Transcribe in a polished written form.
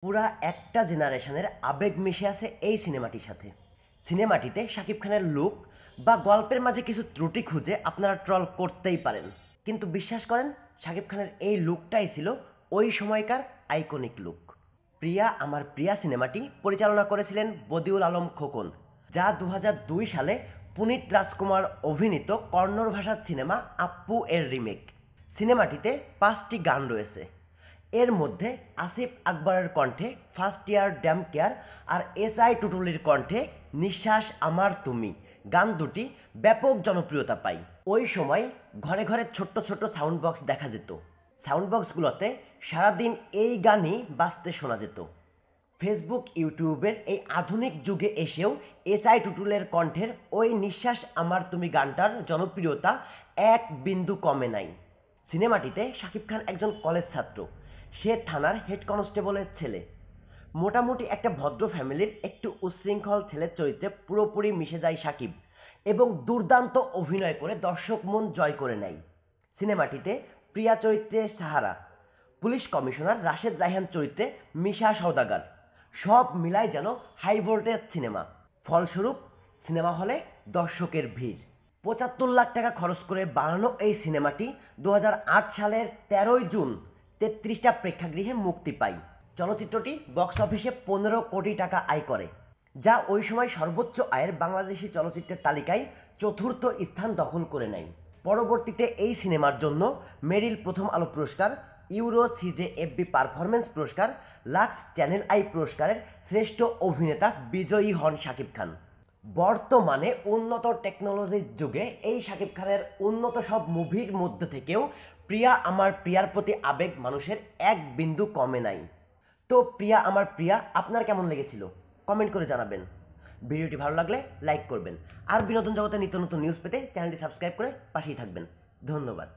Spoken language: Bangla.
পুরা একটা জেনারেশনের আবেগ মিশে আছে এই সিনেমাটির সাথে। সিনেমাটিতে শাকিব খানের লুক বা গল্পের মাঝে কিছু ত্রুটি খুঁজে আপনারা ট্রল করতেই পারেন, কিন্তু বিশ্বাস করেন শাকিব খানের এই লুকটাই ছিল ওই সময়কার আইকনিক লুক। প্রিয়া আমার প্রিয়া সিনেমাটি পরিচালনা করেছিলেন বদিউল আলম খোকন, যা 2002 সালে পুনিত রাজকুমার অভিনীত কন্নড় ভাষার সিনেমা আপ্পু এর রিমেক। সিনেমাটিতে 5টি গান রয়েছে। এর মধ্যে আসিফ আকবরের কণ্ঠে ফার্স্ট ইয়ার ড্যাম কেয়ার আর SI টুটুলির কণ্ঠে নিঃশ্বাস আমার তুমি গান দুটি ব্যাপক জনপ্রিয়তা পায়। ওই সময় ঘরে ঘরে ছোট্ট ছোট্ট সাউন্ড বক্স দেখা যেত। সাউন্ড বক্সগুলোতে সারাদিন এই গানই বাজতে শোনা যেত। ফেসবুক ইউটিউবের এই আধুনিক যুগে এসেও SI টুটুলের কণ্ঠের ওই নিঃশ্বাস আমার তুমি গানটার জনপ্রিয়তা এক বিন্দু কমে নাই। সিনেমাটিতে শাকিব খান একজন কলেজ ছাত্র, সে থানার হেড কনস্টেবলের ছেলে। মোটামুটি একটা ভদ্র ফ্যামিলির একটু উচ্ছৃঙ্খল ছেলের চরিত্রে পুরোপুরি মিশে যায় শাকিব এবং দুর্দান্ত অভিনয় করে দর্শক মন জয় করে নেয়। সিনেমাটিতে প্রিয়া চরিত্রে সাহারা, পুলিশ কমিশনার রাশেদ রায়হান চরিত্রে মিশা সওদাগর, সব মিলাই যেন হাই ভোল্টেজ সিনেমা। ফলস্বরূপ সিনেমা হলে দর্শকের ভিড়। 75 লাখ টাকা খরচ করে বানানো এই সিনেমাটি 2008 সালের 13 জুন 33টা প্রেক্ষাগৃহে মুক্তি পায়। চলচ্চিত্রটি বক্স অফিসে 15 কোটি টাকা আয় করে, যা ওই সময় সর্বোচ্চ আয়ের বাংলাদেশি চলচ্চিত্রের তালিকায় 4র্থ স্থান দখল করে নেয়। পরবর্তীতে এই সিনেমার জন্য মেরিল প্রথম আলো পুরস্কার, ইউরো CJFB পারফরমেন্স পুরস্কার, লাক্স চ্যানেল আই পুরস্কারের শ্রেষ্ঠ অভিনেতা বিজয়ী হন শাকিব খান। বর্তমানে উন্নত টেকনোলজির যুগে এই শাকিব খানের উন্নত সব মুভির মধ্যে থেকেও প্রিয়া আমার প্রিয়ার প্রতি আবেগ মানুষের এক বিন্দু কমে নাই। তো প্রিয়া আমার প্রিয়া আপনার কেমন লেগেছিল কমেন্ট করে জানাবেন। ভিডিওটি ভালো লাগলে লাইক করবেন, আর বিনোদন জগতে নিত্য নতুন নিউজ পেতে চ্যানেলটি সাবস্ক্রাইব করে পাশেই থাকবেন। ধন্যবাদ।